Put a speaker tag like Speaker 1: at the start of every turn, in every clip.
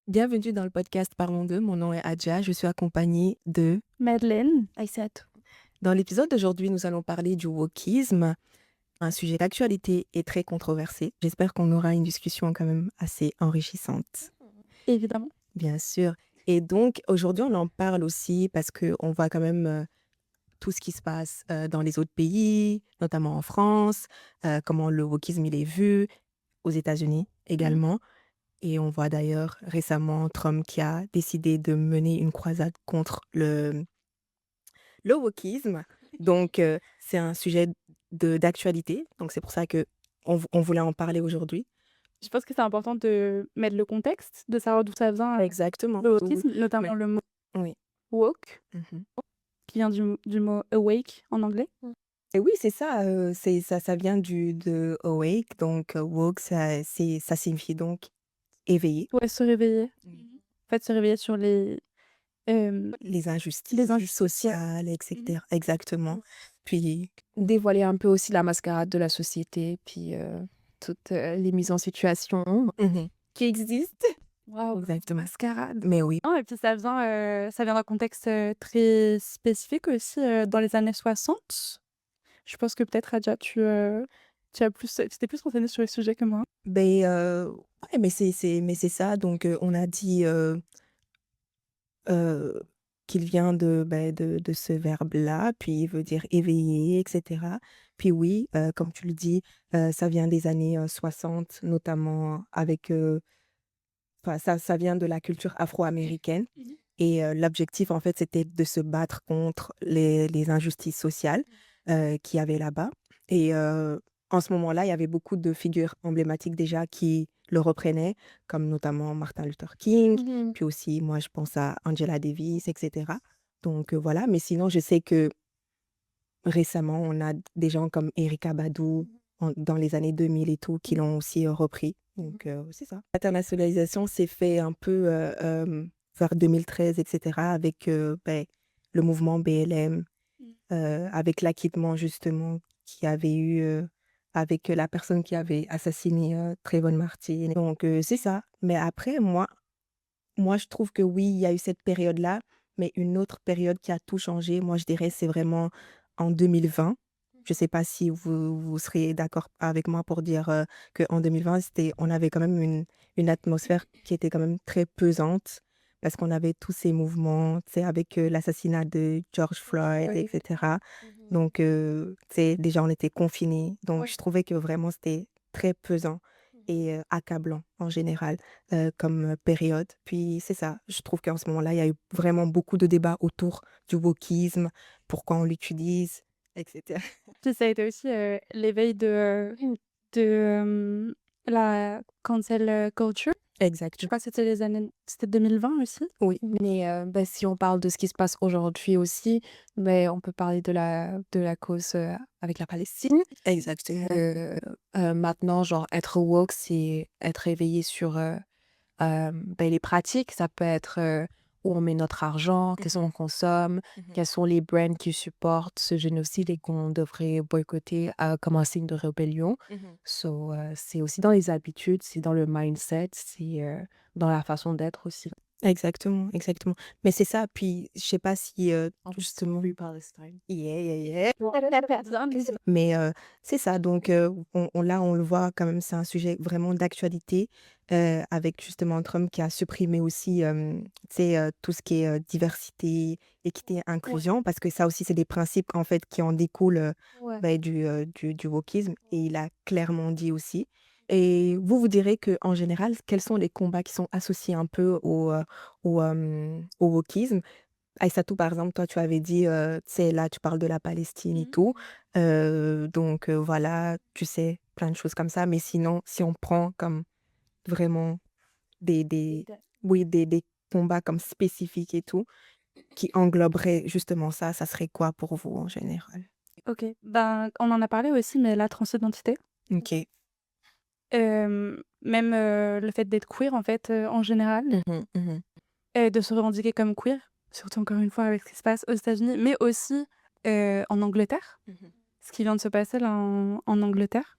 Speaker 1: Bienvenue dans le podcast Parlons d'eux. Mon nom est Adja. Je suis accompagnée de...
Speaker 2: Madeleine, Aïssat.
Speaker 1: Dans l'épisode d'aujourd'hui, nous allons parler du wokisme, un sujet d'actualité et très controversé. J'espère qu'on aura une discussion quand même assez enrichissante,
Speaker 2: Évidemment.
Speaker 1: bien sûr. Et donc, aujourd'hui, on en parle aussi parce qu'on voit quand même tout ce qui se passe dans les autres pays, notamment en France, comment le wokisme il est vu, aux États-Unis également. Et on voit d'ailleurs récemment Trump qui a décidé de mener une croisade contre le wokisme. Donc, c'est un sujet d'actualité. Donc, c'est pour ça que on voulait en parler aujourd'hui.
Speaker 2: Je pense que c'est important de mettre le contexte, de savoir d'où ça vient,
Speaker 1: Exactement.
Speaker 2: le
Speaker 1: Oui.
Speaker 2: wokisme, notamment
Speaker 1: Ouais.
Speaker 2: le mot
Speaker 1: Oui.
Speaker 2: woke,
Speaker 1: Mhm.
Speaker 2: qui vient du mot awake en anglais.
Speaker 1: Et oui, c'est ça. Ça vient de awake. Donc, woke, ça signifie donc éveillé.
Speaker 2: Ouais, se réveiller.
Speaker 1: Oui.
Speaker 2: En fait, se réveiller sur
Speaker 1: Les injustices
Speaker 2: les injustices.
Speaker 1: sociales, etc. Exactement. Puis,
Speaker 3: Dévoiler un peu aussi la mascarade de la société, puis toutes les mises en situation qui existent.
Speaker 2: Waouh.
Speaker 1: exactement.
Speaker 3: Mascarade.
Speaker 1: Mais oui.
Speaker 2: Et puis ça vient d'un contexte très spécifique aussi, dans les années 60. Je pense que peut-être, Adja, tu étais plus renseignée sur les sujets que moi.
Speaker 1: Ben, ouais, mais c'est ça. Donc, on a dit euh, qu'il vient de ce verbe-là, puis il veut dire éveiller, etc. Puis oui, comme tu le dis, ça vient des années 60, notamment avec... enfin, ça vient de la culture afro-américaine. Et l'objectif, en fait, c'était de se battre contre les injustices sociales qu'il y avait là-bas. Et en ce moment-là, il y avait beaucoup de figures emblématiques déjà qui le reprenaient, comme notamment Martin Luther King, puis aussi, moi, je pense à Angela Davis, etc. Donc voilà, mais sinon, je sais que récemment, on a des gens comme Erykah Badu dans les années 2000 et tout qui l'ont aussi repris. Donc c'est ça. L'internationalisation s'est fait un peu vers 2013, etc. avec le mouvement BLM, avec l'acquittement justement qu'il y avait eu avec la personne qui avait assassiné Trayvon Martin. Donc c'est ça. Mais après, moi, je trouve que oui, il y a eu cette période-là, mais une autre période qui a tout changé, moi, je dirais, c'est vraiment en 2020. Je ne sais pas si vous serez d'accord avec moi pour dire qu'en 2020, on avait quand même une atmosphère qui était quand même très pesante parce qu'on avait tous ces mouvements, tu sais, avec l'assassinat de George Floyd,
Speaker 3: Oui.
Speaker 1: etc. Donc, tu sais, déjà, on était confinés. Donc, je trouvais que vraiment, c'était très pesant et accablant en général comme période. Puis c'est ça, je trouve qu'en ce moment-là, il y a eu vraiment beaucoup de débats autour du wokisme, pourquoi on l'utilise, etc.
Speaker 2: Puis ça a été aussi l'éveil de la cancel culture. Je
Speaker 1: Exact.
Speaker 2: crois que c'était 2020 aussi.
Speaker 1: Oui,
Speaker 3: Mais si on parle de ce qui se passe aujourd'hui aussi, on peut parler de la cause avec la Palestine.
Speaker 1: exactement.
Speaker 3: Maintenant, genre, être woke, c'est être éveillé sur les pratiques. Ça peut être où on met notre argent, qu'est-ce qu'on consomme, quels sont les brands qui supportent ce génocide et qu'on devrait boycotter comme un signe de rébellion. So, c'est aussi dans les habitudes, c'est dans le mindset, c'est dans la façon d'être aussi.
Speaker 1: Exactement, exactement. Mais c'est ça, puis je sais pas si justement...
Speaker 3: Free Palestine.
Speaker 1: Yeah, yeah, yeah. Mais c'est ça, donc là, on le voit quand même, c'est un sujet vraiment d'actualité avec justement Trump qui a supprimé aussi tu sais, tout ce qui est diversité, équité, inclusion, parce que ça aussi, c'est des principes en fait qui en découlent
Speaker 3: Ouais.
Speaker 1: du wokisme, et il a clairement dit aussi. Et vous direz que en général, quels sont les combats qui sont associés un peu au wokisme? Aïssatou, par exemple, toi, tu avais dit, tu sais, là, tu parles de la Palestine et tout. Donc, voilà, tu sais, plein de choses comme ça. Mais sinon, si on prend comme vraiment des, oui, des combats comme spécifiques et tout, qui engloberaient justement ça serait quoi pour vous en général?
Speaker 2: Ok, ben, on en a parlé aussi, mais la transidentité.
Speaker 1: Ok.
Speaker 2: Même le fait d'être queer, en fait, en général,
Speaker 1: Mhm.
Speaker 2: de se revendiquer comme queer, surtout encore une fois avec ce qui se passe aux États-Unis, mais aussi en Angleterre, ce qui vient de se passer là en Angleterre.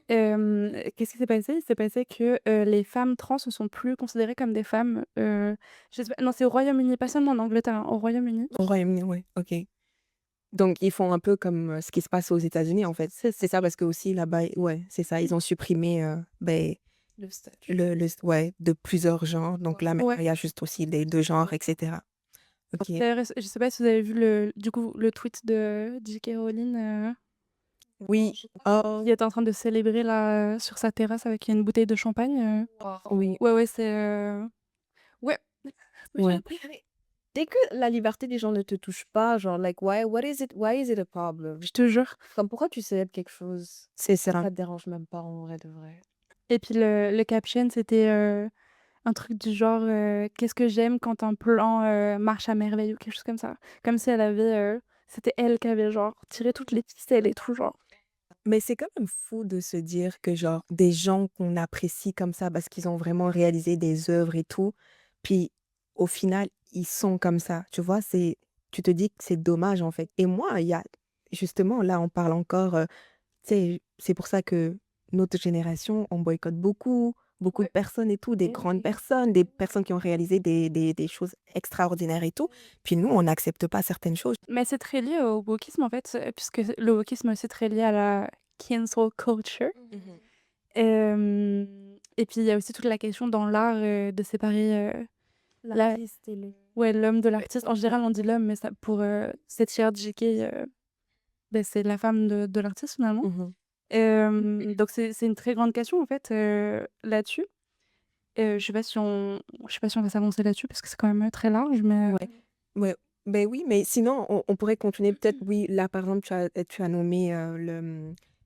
Speaker 2: Qu'est-ce qui s'est passé? Il s'est passé que, les femmes trans ne sont plus considérées comme des femmes, je sais pas non, c'est au Royaume-Uni, pas seulement en Angleterre, hein, au Royaume-Uni.
Speaker 1: Au Royaume-Uni, ouais, OK. Donc ils font un peu comme, ce qui se passe aux États-Unis, en fait. C'est ça parce que aussi là-bas, ouais, c'est ça, ils ont supprimé,
Speaker 3: Le statut.
Speaker 1: ouais, de plusieurs genres. Donc là, maintenant,
Speaker 2: Ouais.
Speaker 1: il y a juste aussi les 2 genres et cetera. OK.
Speaker 2: D'ailleurs, je sais pas si vous avez vu le tweet de J.K. Rowling,
Speaker 1: Oui. Oh,
Speaker 2: qui était en train de célébrer là, sur sa terrasse avec une bouteille de champagne,
Speaker 1: oui,
Speaker 2: ouais, ouais, c'est, ouais,
Speaker 3: Ouais.
Speaker 1: ouais.
Speaker 3: Dès que la liberté des gens ne te touche pas, genre, like, why is it a problem?
Speaker 2: je te jure.
Speaker 3: Comme pourquoi tu célèbres quelque chose?
Speaker 1: C'est
Speaker 3: Ça
Speaker 1: ça.
Speaker 3: te dérange même pas en vrai de vrai.
Speaker 2: Et puis le caption, c'était, un truc du genre, «Qu'est-ce que j'aime quand un plan, marche à merveille» ou quelque chose comme ça. Comme si elle avait, c'était elle qui avait genre tiré toutes les ficelles et tout, genre.
Speaker 1: Mais c'est quand même fou de se dire que genre des gens qu'on apprécie comme ça parce qu'ils ont vraiment réalisé des œuvres et tout, puis au final, ils sont comme ça, tu vois? Tu te dis que c'est dommage, en fait. Et moi, il y a justement, là, on parle encore, tu sais, c'est pour ça que notre génération, on boycotte beaucoup de
Speaker 2: Ouais.
Speaker 1: personnes et tout, des grandes personnes, des personnes qui ont réalisé des choses extraordinaires et tout. Puis nous, on n'accepte pas certaines choses.
Speaker 2: Mais c'est très lié au wokisme en fait, puisque le wokisme, c'est très lié à la cancel culture.
Speaker 1: Mmh.
Speaker 2: Et puis il y a aussi toute la question dans l'art, de séparer, la
Speaker 3: L'artiste et le...
Speaker 2: ouais, l'homme de l'artiste. En général, on dit l'homme, mais ça pour, cette chère JK, c'est la femme de l'artiste finalement.
Speaker 1: Mmh.
Speaker 2: Donc c'est une très grande question en fait, là-dessus. Je sais pas si on va s'avancer là-dessus parce que c'est quand même, très large, mais,
Speaker 1: Ouais. Ouais, ben oui, mais sinon, on pourrait continuer peut-être, oui, là, par exemple, tu as nommé,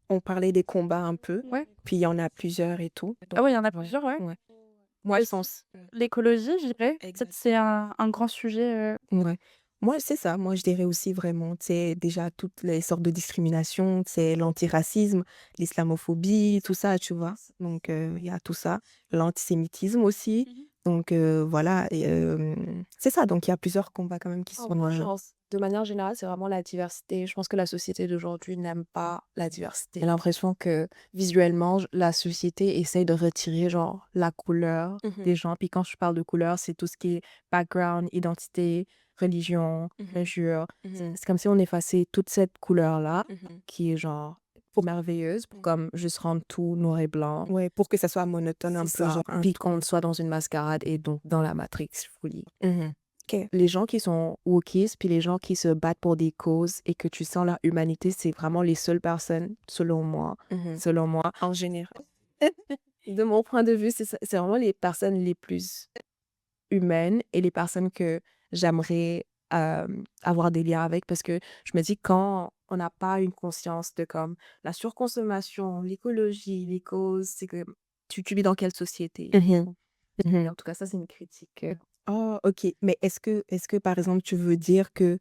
Speaker 1: on parlait des combats un peu,
Speaker 2: ouais.
Speaker 1: puis il y en a plusieurs et tout.
Speaker 2: Ah
Speaker 1: Donc
Speaker 2: ouais, il y en a
Speaker 1: ouais,
Speaker 2: plusieurs, ouais.
Speaker 1: ouais. Moi, je
Speaker 2: Aussi
Speaker 1: pense
Speaker 2: l'écologie, je dirais, peut-être
Speaker 1: exact.
Speaker 2: c'est un grand sujet,
Speaker 1: Ouais. Moi, c'est ça. Moi, je dirais aussi vraiment, tu sais, déjà toutes les sortes de discrimination, c'est l'antiracisme, l'islamophobie, tout ça, tu vois? Donc il y a tout ça. L'antisémitisme aussi.
Speaker 2: Mmh.
Speaker 1: Donc voilà et c'est ça, donc il y a plusieurs combats quand même qui
Speaker 3: Oh,
Speaker 1: sont,
Speaker 3: moi, je pense, de manière générale, c'est vraiment la diversité. Je pense que la société d'aujourd'hui n'aime pas la diversité. J'ai l'impression que visuellement, la société essaye de retirer genre la couleur
Speaker 1: Mmh mh.
Speaker 3: des gens. Puis quand je parle de couleur, c'est tout ce qui est background, identité, religion,
Speaker 1: Mmh mh.
Speaker 3: mesure.
Speaker 1: Mmh.
Speaker 3: C'est comme si on effaçait toute cette couleur-là
Speaker 1: Mmh.
Speaker 3: qui est genre
Speaker 1: Pour
Speaker 3: merveilleuse pour
Speaker 1: mmh.
Speaker 3: comme juste rendre tout noir et blanc.
Speaker 1: Ouais, pour que ça soit monotone un
Speaker 3: C'est
Speaker 1: peu,
Speaker 3: ça.
Speaker 1: genre un
Speaker 3: Puis
Speaker 1: ton.
Speaker 3: qu'on soit dans une mascarade et donc dans la Matrix fully.
Speaker 1: Mmh. OK.
Speaker 3: Les gens qui sont wokistes, puis les gens qui se battent pour des causes et que tu sens leur humanité, c'est vraiment les seules personnes,
Speaker 1: Mmh.
Speaker 3: selon moi,
Speaker 1: En général.
Speaker 3: de mon point de vue, c'est vraiment les personnes les plus humaines et les personnes que j'aimerais avoir des liens avec parce que je me dis quand on n'a pas une conscience de comme la surconsommation, l'écologie, les causes, c'est que tu vis dans quelle société?
Speaker 1: Mmh. Mmh.
Speaker 3: En tout cas, ça, c'est une critique.
Speaker 1: Oh, OK. Mais est-ce que, par exemple, tu veux dire que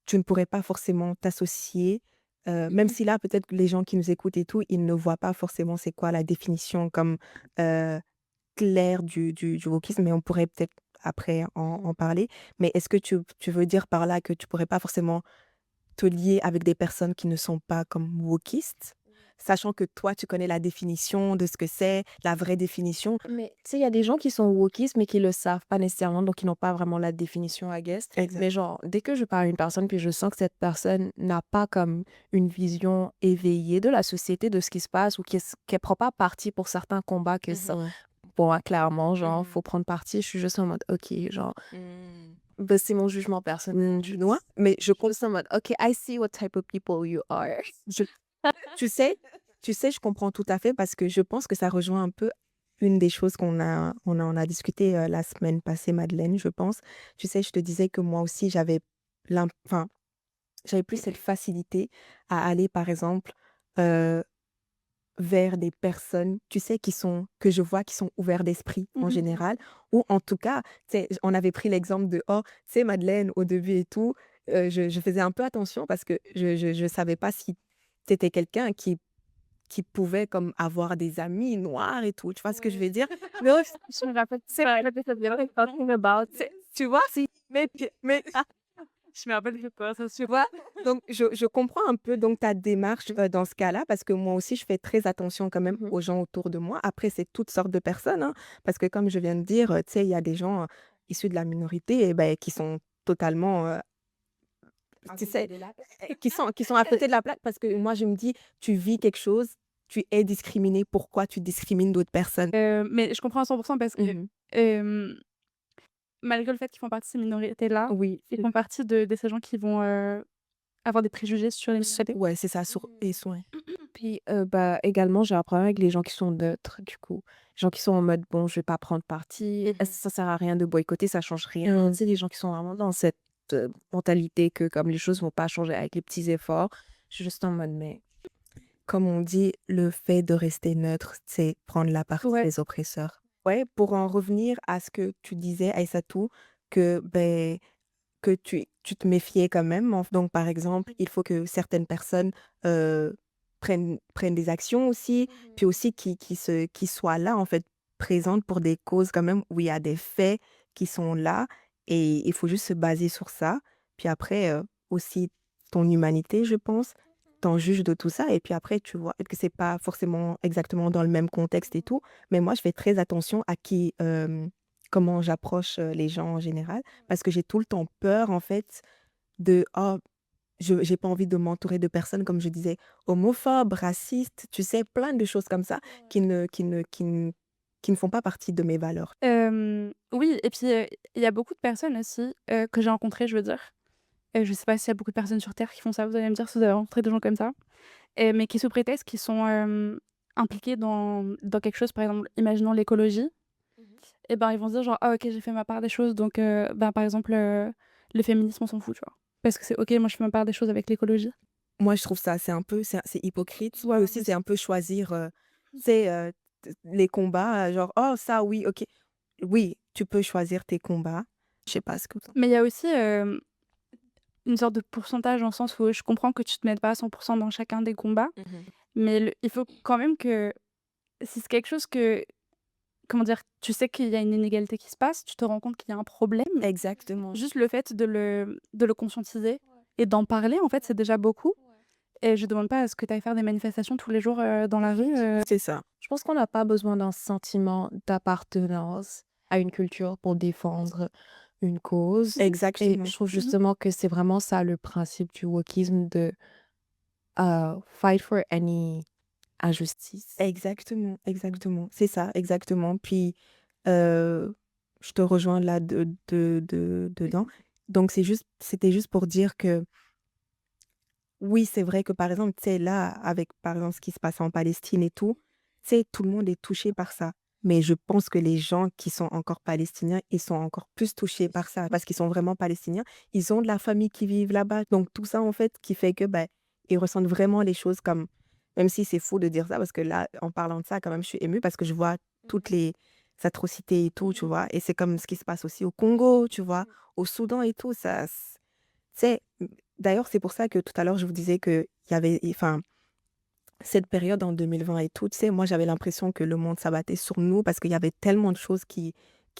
Speaker 1: tu ne pourrais pas forcément t'associer, même si là, peut-être que les gens qui nous écoutent et tout, ils ne voient pas forcément c'est quoi la définition comme, heu, claire du wokisme, mais on pourrait peut-être après en parler. Mais est-ce que tu veux dire par là que tu pourrais pas forcément te lier avec des personnes qui ne sont pas comme wokistes? Sachant que toi, tu connais la définition de ce que c'est, la vraie définition.
Speaker 3: Mais tu sais, il y a des gens qui sont wokistes, mais qui le savent pas nécessairement, donc ils n'ont pas vraiment la définition, I guess.
Speaker 1: Exact.
Speaker 3: Mais genre, dès que je parle à une personne, puis je sens que cette personne n'a pas comme une vision éveillée de la société, de ce qui se passe, ou qu'elle prend pas parti pour certains combats que ça,
Speaker 1: Mmh.
Speaker 3: pour moi, clairement, genre,
Speaker 1: Mmh.
Speaker 3: faut prendre parti, je suis juste en mode, ok, genre,
Speaker 1: Mmh.
Speaker 3: ben, c'est mon jugement personnel.
Speaker 1: Tu vois? Mais je
Speaker 3: Je suis juste en mode, ok, I see what type of people you are.
Speaker 1: je tu sais je comprends tout à fait parce que je pense que ça rejoint un peu une des choses qu'on en a discuté, la semaine passée, Madeleine, je pense. Tu sais, je te disais que moi aussi enfin, j'avais plus cette facilité à aller, par exemple, heu, vers des personnes, tu sais, que je vois qui sont ouverts d'esprit en
Speaker 2: Mmh.
Speaker 1: général ou en tout cas, tu sais, on avait pris l'exemple de: «Oh, tu sais, Madeleine, au début et tout, je faisais un peu attention parce que je savais pas si tu étais quelqu'un qui pouvait comme avoir des amis noirs et tout, tu vois ce que je veux dire? Mais ouais,
Speaker 2: Je me rappelle, c'est vrai, là, ça vient talking about.
Speaker 1: tu vois? Mais
Speaker 2: Je me rappelle de cette
Speaker 1: Tu
Speaker 2: conversation.
Speaker 1: vois? Donc je comprends un peu donc ta démarche, dans ce cas-là, parce que moi aussi je fais très attention quand même
Speaker 3: Mmh.
Speaker 1: aux gens autour de moi. Après, c'est toutes sortes de personnes, hein, parce que comme je viens de dire, tu sais, il y a des gens, issus de la minorité et beh, qui sont totalement, tu sais, qui sont à côté de la plaque parce que moi je me dis: «Tu vis quelque chose, tu es discriminé, pourquoi tu discrimines d'autres personnes?»
Speaker 2: Mais je comprends à 100 parce que,
Speaker 1: Mmh.
Speaker 2: hem, malgré le fait qu'ils font partie de ces minorités-là,
Speaker 1: Oui,
Speaker 2: ils font partie de ces gens qui vont, avoir des préjugés sur les minorités.
Speaker 1: ouais, c'est ça, sur et soin.
Speaker 3: Puis, bah, également, j'ai un problème avec les gens qui sont neutres, du coup. Les gens qui sont en mode: «Bon, je vais pas prendre parti, ça sert à rien de boycotter, ça change rien». Tu sais, les gens qui sont vraiment dans cette, mentalité que comme les choses vont pas changer avec les petits efforts. Je suis juste en mode: «Mais».
Speaker 1: Comme on dit, le fait de rester neutre, c'est prendre la partie
Speaker 2: Ouais.
Speaker 1: des oppresseurs. Ouais, pour en revenir à ce que tu disais, Aïssatou, que, beh, que tu te méfiais quand même. Donc, par exemple, il faut que certaines personnes prennent des actions aussi, puis aussi qui soient là, en fait, présentes pour des causes quand même où il y a des faits qui sont là et il faut juste se baser sur ça. Puis après, aussi ton humanité, je pense, t'en juges de tout ça et puis après, tu vois, peut-être que c'est pas forcément exactement dans le même contexte et tout, mais moi, je fais très attention à comment j'approche les gens en général parce que j'ai tout le temps peur, en fait, de oh, j'ai pas envie de m'entourer de personnes, comme je disais, homophobes, racistes, tu sais, plein de choses comme ça qui ne font pas partie de mes valeurs.
Speaker 2: Oui et puis, il y a beaucoup de personnes aussi, que j'ai rencontrées, je veux dire, je sais pas s'il y a beaucoup de personnes sur terre qui font ça, vous allez me dire si vous avez rencontré des gens comme ça, mais qui sous prétexte qu'ils sont, impliqués dans quelque chose, par exemple, imaginons l'écologie. Et ben, ils vont se dire genre: «Ah OK, j'ai fait ma part des choses donc ben, par exemple, le féminisme, on s'en fout», tu vois? Parce que c'est OK, moi je fais ma part des choses avec l'écologie.
Speaker 1: Moi, je trouve ça, c'est hypocrite.
Speaker 2: Ouais,
Speaker 1: Puis
Speaker 2: moi
Speaker 1: aussi, c'est
Speaker 2: aussi.
Speaker 1: un peu choisir, tu sais, les combats, genre: «Oh ça oui, OK». Oui, tu peux choisir tes combats. Je sais pas ce que tu
Speaker 2: Mais il y a aussi, une sorte de pourcentage dans le sens où je comprends que tu te mettes pas à 100 dans chacun des combats,
Speaker 1: Mmh.
Speaker 2: mais il faut quand même que si c'est quelque chose que comment dire? Tu sais qu'il y a une inégalité qui se passe, tu te rends compte qu'il y a un problème,
Speaker 1: Exactement.
Speaker 2: juste le fait de le conscientiser et d'en parler, en fait, c'est déjà beaucoup et je demande pas à ce que tu ailles faire des manifestations tous les jours, dans la rue,
Speaker 1: C'est ça.
Speaker 3: Je pense qu'on n'a pas besoin d'un sentiment d'appartenance à une culture pour défendre une cause. Et
Speaker 1: Exactement.
Speaker 3: je trouve
Speaker 2: Mmh.
Speaker 3: justement que c'est vraiment ça le principe du wokisme de fight for any injustice.
Speaker 1: Exactement, exactement. C'est ça, exactement. Puis, heu, je te rejoins là dedans. Donc c'était juste pour dire que oui, c'est vrai que, par exemple, tu sais, là, avec, par exemple, ce qui se passe en Palestine et tout, tu sais, tout le monde est touché par ça. Mais je pense que les gens qui sont encore palestiniens, ils sont encore plus touchés par ça parce qu'ils sont vraiment palestiniens. Ils ont de la famille qui vivent là-bas. Donc tout ça, en fait, qui fait que, bah, ils ressentent vraiment les choses comme même si c'est fou de dire ça parce que là, en parlant de ça, quand même, je suis émue parce que je vois toutes les atrocités et tout, tu vois? Et c'est comme ce qui se passe aussi au Congo, tu vois? Au Soudan et tout, ça tu sais, d'ailleurs, c'est pour ça que tout à l'heure, je vous disais qu'il y avait enfin, cette période en 2020 et tout, tu sais, moi, j'avais l'impression que le monde s'abattait sur nous parce qu'il y avait tellement de choses qui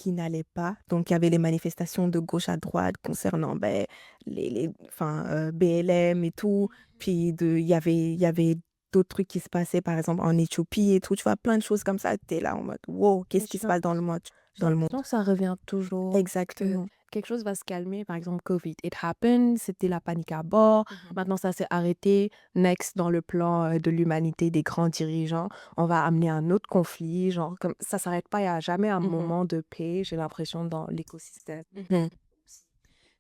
Speaker 1: n'allaient pas. Donc, il y avait les manifestations de gauche à droite concernant, beh, BLM et tout. Puis il y avait d'autres trucs qui se passaient, par exemple, en Éthiopie et tout, tu vois? Plein de choses comme ça. Tu es là en mode: «Wow,
Speaker 3: Mais
Speaker 1: qu'est-ce qui se passe
Speaker 3: j'ai
Speaker 1: dans le
Speaker 3: l'impression
Speaker 1: monde?»
Speaker 3: que ça revient toujours, que
Speaker 1: Exactement.
Speaker 3: quelque chose va se calmer. Par exemple, Covid, it happened, c'était la panique à bord. Maintenant, ça s'est arrêté. Next, dans le plan de l'humanité, des grands dirigeants, on va amener un autre conflit. Genre, comme ça s'arrête pas, il n'y a jamais un
Speaker 1: Mmh.
Speaker 3: moment de paix, j'ai l'impression, dans l'écosystème.
Speaker 1: Mmh.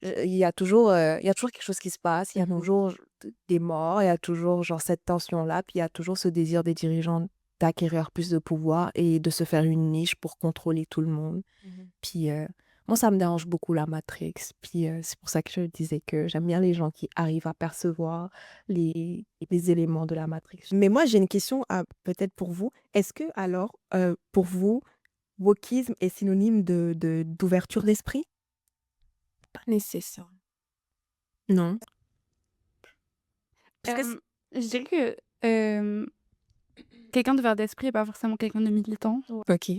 Speaker 3: Il y a toujours quelque chose qui se passe, il y a
Speaker 1: Mmh.
Speaker 3: toujours des morts, il y a toujours genre cette tension-là, puis il y a toujours ce désir des dirigeants d'acquérir plus de pouvoir et de se faire une niche pour contrôler tout le monde.
Speaker 1: Mmh.
Speaker 3: Puis moi, ça me dérange beaucoup la Matrix. Puis c'est pour ça que je disais que j'aime bien les gens qui arrivent à percevoir les éléments de la Matrix.
Speaker 1: Mais moi, j'ai une question peut-être pour vous. Est-ce que alors, pour vous, wokisme est synonyme d'ouverture d'esprit?
Speaker 3: Pas nécessaire.
Speaker 1: Non? Parce que
Speaker 2: je dirais que, quelqu'un d'ouvert d'esprit est pas forcément quelqu'un de militant.
Speaker 3: Ouais.
Speaker 1: OK.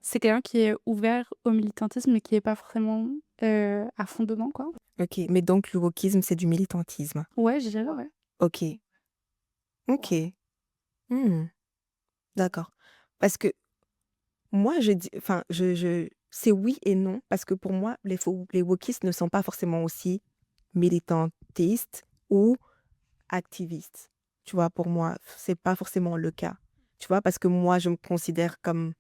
Speaker 2: c'est quelqu'un qui est ouvert au militantisme, mais qui est pas forcément, à fond dedans, quoi.
Speaker 1: OK, mais donc le wokisme, c'est du militantisme?
Speaker 2: Ouais, je dirais, ouais.
Speaker 1: OK, OK. Mmh, d'accord. Parce que moi, je dis enfin, je c'est oui et non, parce que pour moi, les wokistes ne sont pas forcément aussi militantistes ou activistes. Tu vois? Pour moi, c'est pas forcément le cas. Tu vois? Parce que moi, je me considère comme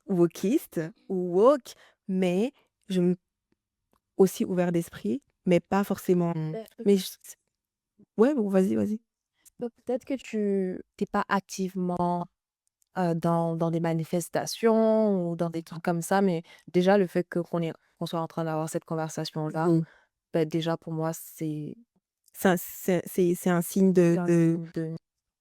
Speaker 1: wokiste ou woke, mais je me aussi ouvert d'esprit, mais pas forcément
Speaker 3: Bah,
Speaker 1: mais j ouais, bon, vas-y, vas-y.
Speaker 3: peut-être que tu t'es pas activement dans des manifestations ou dans des trucs comme ça, mais déjà le fait qu'on soit en train d'avoir cette conversation-là,
Speaker 1: Mmh.
Speaker 3: bah, déjà pour moi
Speaker 1: C'est un signe de
Speaker 3: c'est un
Speaker 1: de
Speaker 3: signe de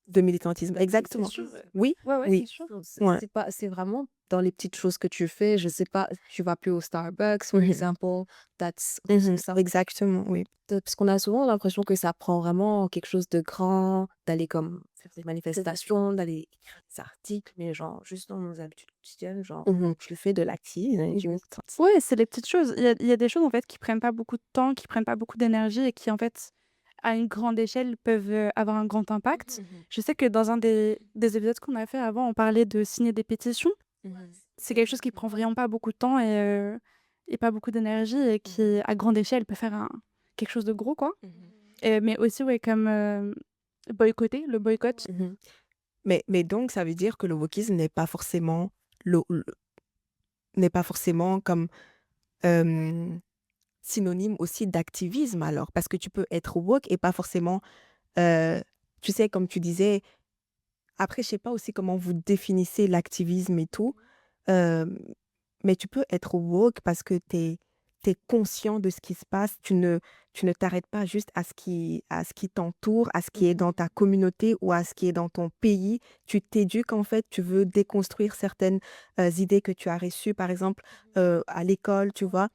Speaker 1: de militantisme.
Speaker 3: c'est
Speaker 1: Exactement.
Speaker 3: sûr,
Speaker 1: Oui,
Speaker 2: Ouais, ouais, c'est
Speaker 1: oui,
Speaker 2: sûr.
Speaker 1: ouais.
Speaker 3: c'est vraiment dans les petites choses que tu fais. Je sais pas, tu vas plus au Starbucks, for
Speaker 1: Mmh mh.
Speaker 3: example, that's
Speaker 1: Mmh.
Speaker 3: ça.
Speaker 1: Exactement, oui.
Speaker 3: Parce qu'on a souvent l'impression que ça prend vraiment quelque chose de grand, d'aller comme faire des manifestations, d'aller écrire des articles, mais genre juste dans nos habitudes quotidiennes, genre
Speaker 1: Mmh.
Speaker 3: je fais de l'activisme et du militantisme.
Speaker 2: Ouais, c'est les petites choses. Il y a des choses, en fait, qui prennent pas beaucoup de temps, qui prennent pas beaucoup d'énergie et qui, en fait, à une grande échelle, peuvent, avoir un grand impact.
Speaker 3: Mhm.
Speaker 2: Je sais que dans un des épisodes qu'on a fait avant, on parlait de signer des pétitions.
Speaker 3: Mhm.
Speaker 2: C'est quelque chose qui prend vraiment pas beaucoup de temps et pas beaucoup d'énergie et qui, à grande échelle, peut faire quelque chose de gros, quoi.
Speaker 3: Mhm.
Speaker 2: Mais aussi, ouais, comme, boycotter, le boycott.
Speaker 1: Mmh. Mais donc ça veut dire que le wokisme le n'est pas forcément comme, hem, synonyme aussi d'activisme alors? Parce que tu peux être woke et pas forcément, heu, tu sais, comme tu disais après je sais pas aussi comment vous définissez l'activisme et tout, hem, mais tu peux être woke parce que tu es conscient de ce qui se passe. Tu ne t'arrêtes pas juste à ce qui t'entoure, à ce qui est dans ta communauté ou à ce qui est dans ton pays. Tu t'éduques en fait, tu veux déconstruire certaines, idées que tu as reçues, par exemple, à l'école, tu vois?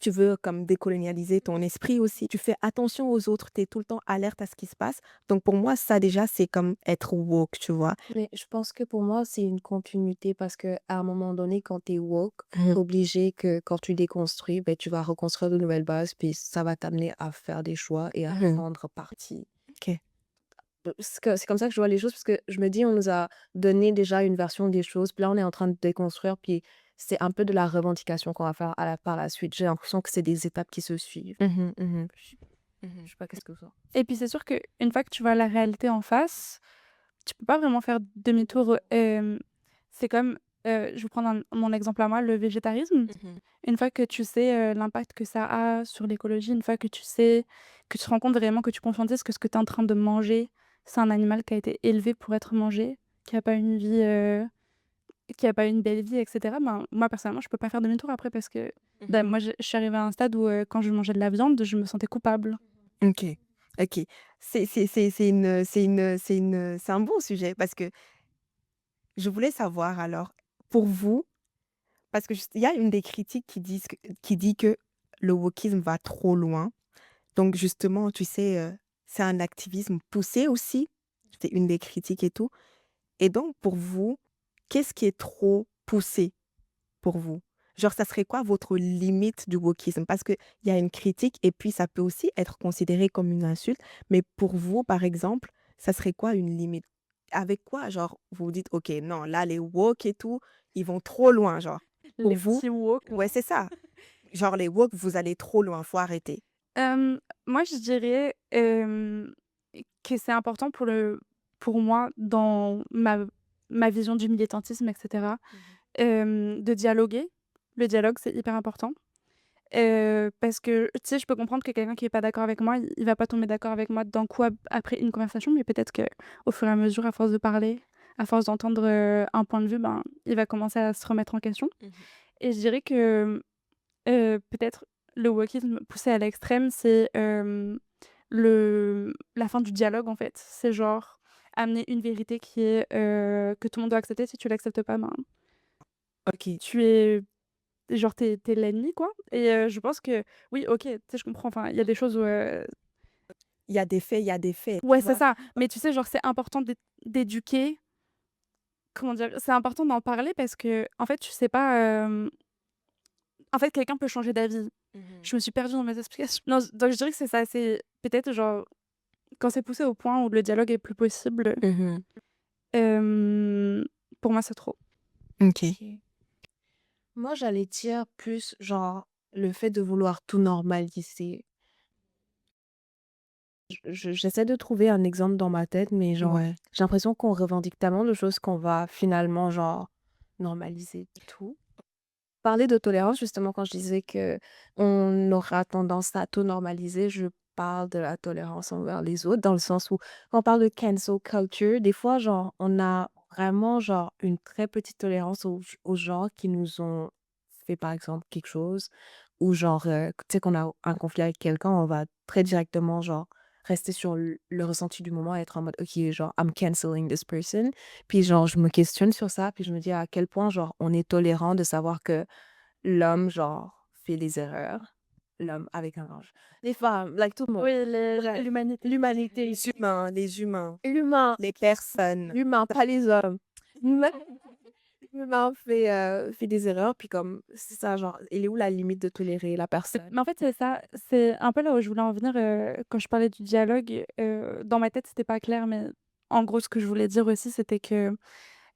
Speaker 1: Tu veux comme décolonialiser ton esprit aussi. Tu fais attention aux autres, tu es tout le temps alerte à ce qui se passe. Donc pour moi, ça déjà, c'est comme être woke, tu vois?
Speaker 3: Mais je pense que pour moi, c'est une continuité parce que à un moment donné, quand tu es woke, tu
Speaker 1: Mmh.
Speaker 3: obligé que quand tu déconstruis, ben, tu vas reconstruire de nouvelles bases, puis ça va t'amener à faire des choix et à
Speaker 1: Mmh.
Speaker 3: prendre parti.
Speaker 1: OK.
Speaker 3: C'est comme ça que je vois les choses parce que je me dis, on nous a donné déjà une version des choses, puis là, on est en train de déconstruire, puis c'est un peu de la revendication qu'on va faire par la suite. J'ai l'impression que c'est des étapes qui se suivent.
Speaker 1: Mmh mh. Mmh.
Speaker 3: Je sais pas, qu'est-ce que vous en
Speaker 2: Et puis, c'est sûr qu'une fois que tu vois la réalité en face, tu peux pas vraiment faire demi-tour. C'est comme, je vais prendre mon exemple à moi, le végétarisme.
Speaker 3: Mhm.
Speaker 2: Une fois que tu sais, l'impact que ça a sur l'écologie, une fois que tu sais, que tu te rends compte vraiment, que tu conscientises que ce que tu es en train de manger, c'est un animal qui a été élevé pour être mangé, qui a pas une vie, qui a pas une belle vie et cetera, ben, moi personnellement, je peux pas faire demi-tour après parce que, bah,
Speaker 3: Mhm.
Speaker 2: moi je suis arrivée à un stade où, quand je mangeais de la viande, je me sentais coupable.
Speaker 1: OK. OK. C'est un bon sujet parce que je voulais savoir alors, pour vous, parce que juste il y a une des critiques qui dit que le wokisme va trop loin. Donc justement, tu sais, c'est un activisme poussé aussi. C'est une des critiques et tout. Et donc pour vous, qu'est-ce qui est trop poussé pour vous? Genre, ça serait quoi votre limite du wokisme? Parce qu'il y a une critique et puis ça peut aussi être considéré comme une insulte. Mais pour vous, par exemple, ça serait quoi une limite? Avec quoi, genre, vous vous dites, OK, non, là, les woke et tout, ils vont trop loin, genre. Pour
Speaker 2: Les
Speaker 1: vous,
Speaker 2: petits woke
Speaker 1: ouais,
Speaker 2: là.
Speaker 1: c'est ça. Genre, les woke, vous allez trop loin, faut arrêter.
Speaker 2: Moi je dirais, que c'est important pour moi dans ma vision du militantisme et cetera,
Speaker 3: Mhm.
Speaker 2: de dialoguer. Le dialogue, c'est hyper important. Parce que, tu sais, je peux comprendre que quelqu'un qui est pas d'accord avec moi, il va pas tomber d'accord avec moi d'un coup après une conversation, mais peut-être que au fur et à mesure, à force de parler, à force d'entendre, un point de vue, ben, il va commencer à se remettre en question
Speaker 3: Mhm.
Speaker 2: et je dirais que, peut-être le wokisme poussé à l'extrême, c'est, la fin du dialogue, en fait. C'est genre amener une vérité qui est, que tout le monde doit accepter. Si tu l'acceptes pas, ben,
Speaker 1: OK.
Speaker 2: tu es genre, tu es l'ennemi, quoi et je pense que oui, OK, tu sais, je comprends, enfin, il y a des choses où,
Speaker 1: Il y a des faits, tu
Speaker 2: ouais, c'est
Speaker 1: vois?
Speaker 2: ça, mais tu sais, genre, c'est important d'éduquer comment dire? C'est important d'en parler parce que en fait, tu sais pas, en fait, quelqu'un peut changer d'avis.
Speaker 3: Mhm.
Speaker 2: Je me suis perdue dans mes explications. Non, donc je dirais que c'est ça, c'est peut-être genre quand c'est poussé au point où le dialogue est plus possible,
Speaker 3: Mhm.
Speaker 2: hem, pour moi, c'est trop.
Speaker 1: OK.
Speaker 3: Ok. Moi, j'allais dire plus genre le fait de vouloir tout normaliser. J'essaie de trouver un exemple dans ma tête, mais genre,
Speaker 1: Ouais.
Speaker 3: j'ai l'impression qu'on revendique tellement de choses qu'on va finalement, genre, normaliser tout. Parler de tolérance, justement, quand je disais que on aura tendance à tout normaliser, je parle de la tolérance envers les autres, dans le sens où, quand on parle de cancel culture, des fois, genre, on a vraiment, genre, une très petite tolérance aux gens qui nous ont fait, par exemple, quelque chose, ou genre, tu sais, qu'on a un conflit avec quelqu'un, on va très directement, genre, rester sur le ressenti du moment et être en mode, ok, genre, I'm canceling this person. Puis, genre, je me questionne sur ça, puis je me dis à quel point, genre, on est tolérant de savoir que l'homme, genre, fait des erreurs. L'homme avec un ange. Les femmes, like tout le monde.
Speaker 2: Oui,
Speaker 3: Bref,
Speaker 2: l'humanité.
Speaker 3: l'humanité,
Speaker 1: Les humains,
Speaker 3: l'humain,
Speaker 1: les personnes.
Speaker 3: l'humain, pas les hommes. L'humain l'humain fait des erreurs, puis comme, c'est ça, genre, il est où la limite de tolérer la personne?
Speaker 2: Mais en fait, c'est ça, c'est un peu là où je voulais en venir, quand je parlais du dialogue, dans ma tête, c'était pas clair, mais en gros, ce que je voulais dire aussi, c'était que,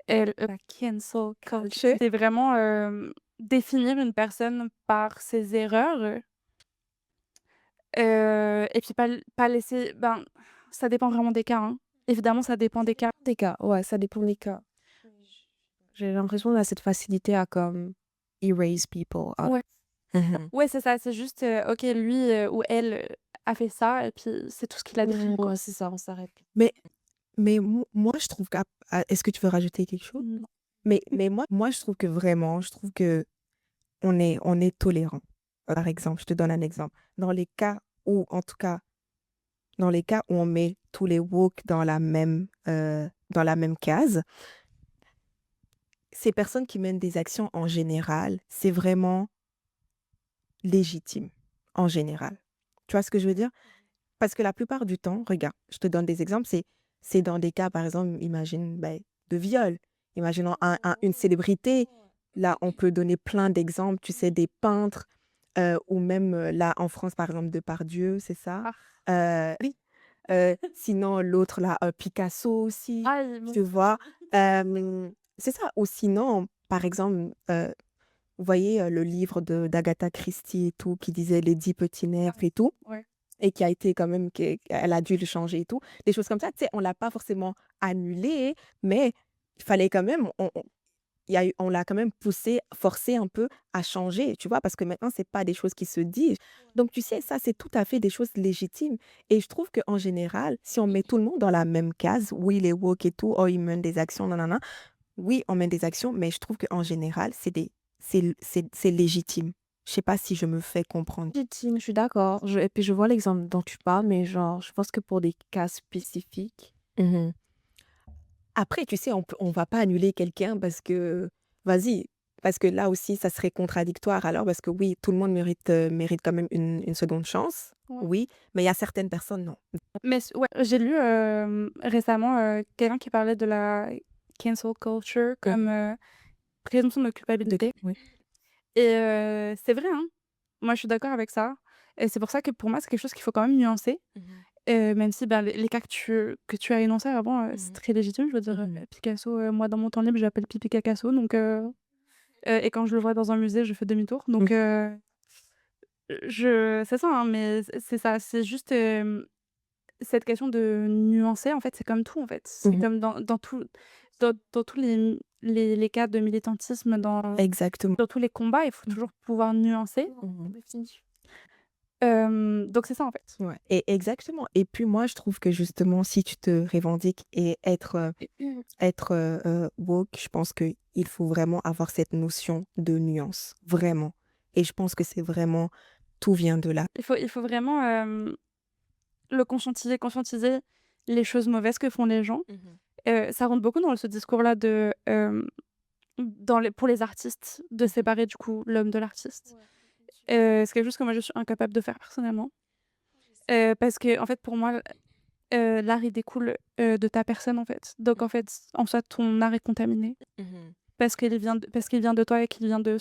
Speaker 2: la cancel culture, c'est vraiment, définir une personne par ses erreurs, et puis pas laisser ben, ça dépend vraiment des cas, hein. Évidemment, ça dépend des cas.
Speaker 3: Des cas, ouais, ça dépend des cas. J'ai l'impression qu'on a cette facilité à comme erase people.
Speaker 2: Ouais.
Speaker 3: Mhm.
Speaker 2: Ouais, c'est ça, c'est juste, OK, lui, ou elle, a fait ça et puis c'est tout ce qu'il a défini, quoi.
Speaker 3: Ouais, c'est ça, on s'arrête.
Speaker 1: Mais moi, je trouve est-ce que tu veux rajouter quelque chose?
Speaker 2: Non.
Speaker 1: Mais moi, je trouve que vraiment, je trouve que on est tolérant. Par exemple, je te donne un exemple. Dans les cas où, en tout cas, dans les cas où on met tous les woke dans la même case, ces personnes qui mènent des actions en général, c'est vraiment légitime, en général. Tu vois ce que je veux dire? Parce que la plupart du temps, regarde, je te donne des exemples, c'est dans des cas, par exemple, imagine, ben, de viol. Imaginons une célébrité. Là, on peut donner plein d'exemples, tu sais, des peintres, ou même là, en France, par exemple, Depardieu, c'est ça?
Speaker 2: Ah.
Speaker 1: Oui. Sinon, l'autre, là, Picasso aussi,
Speaker 2: Ah,
Speaker 1: tu vois? C'est ça. Ou sinon, par exemple, vous voyez le livre d'Agatha Christie et tout, qui disait les 10 petits nerfs et tout
Speaker 2: ouais.
Speaker 1: et qui a été quand même elle a dû le changer et tout. Des choses comme ça, tu sais, on l'a pas forcément annulé, mais il fallait quand même on l'a quand même poussé, forcé un peu à changer, tu vois? Parce que maintenant, c'est pas des choses qui se disent. Donc tu sais, ça, c'est tout à fait des choses légitimes et je trouve qu'en général, si on met tout le monde dans la même case, oui, les woke et tout, oh, ils mènent des actions, nanana. Oui, on mène des actions, mais je trouve qu'en général, c'est légitime. Je sais pas si je me fais comprendre.
Speaker 3: Légitime, je suis d'accord. Et puis je vois l'exemple dont tu parles, mais genre, je pense que pour des cas spécifiques.
Speaker 1: Mmh. Après, tu sais, on va pas annuler quelqu'un vas-y, parce que là aussi, ça serait contradictoire alors parce que oui, tout le monde mérite quand même une seconde chance,
Speaker 2: Ouais.
Speaker 1: oui, mais il y a certaines personnes, non.
Speaker 2: Mais ouais, j'ai lu, récemment, quelqu'un qui parlait de la cancel culture comme, présomption de culpabilité
Speaker 1: Oui.
Speaker 2: et c'est vrai, hein. Moi, je suis d'accord avec ça et c'est pour ça que pour moi, c'est quelque chose qu'il faut quand même nuancer,
Speaker 3: Mhm.
Speaker 2: même si, ben, les cas que tu as énoncés avant, c'est
Speaker 3: Mhm.
Speaker 2: très légitime. Je veux dire,
Speaker 3: Mhm.
Speaker 2: Picasso, moi, dans mon temps libre, j'appelle Pipi Cacasso donc et quand je le vois dans un musée, je fais demi-tour donc je c'est ça, hein, mais c'est ça, c'est juste, cette question de nuancer, en fait, c'est comme tout, en fait. C'est
Speaker 1: Mmh.
Speaker 2: comme dans tous les cas de militantisme,
Speaker 1: Exactement.
Speaker 2: dans tous les combats, il faut
Speaker 1: Mmh.
Speaker 2: toujours pouvoir nuancer.
Speaker 3: Mhm.
Speaker 2: Donc c'est ça, en fait.
Speaker 1: Ouais et exactement et puis moi, je trouve que justement, si tu te revendiques et être, woke, je pense qu'il faut vraiment avoir cette notion de nuance, vraiment et je pense que c'est vraiment tout vient de là.
Speaker 2: Il faut vraiment, le conscientiser les choses mauvaises que font les gens.
Speaker 3: Mhm.
Speaker 2: Ça rentre beaucoup dans ce discours-là de, pour les artistes, de séparer, du coup, l'homme de l'artiste. C'est quelque chose que moi, je suis incapable de faire personnellement. Parce que en fait, pour moi, l'art il découle, de ta personne, en fait. Donc en fait, en soi, ton art est contaminé
Speaker 3: Mhm.
Speaker 2: parce qu'il vient de toi et qu'il vient de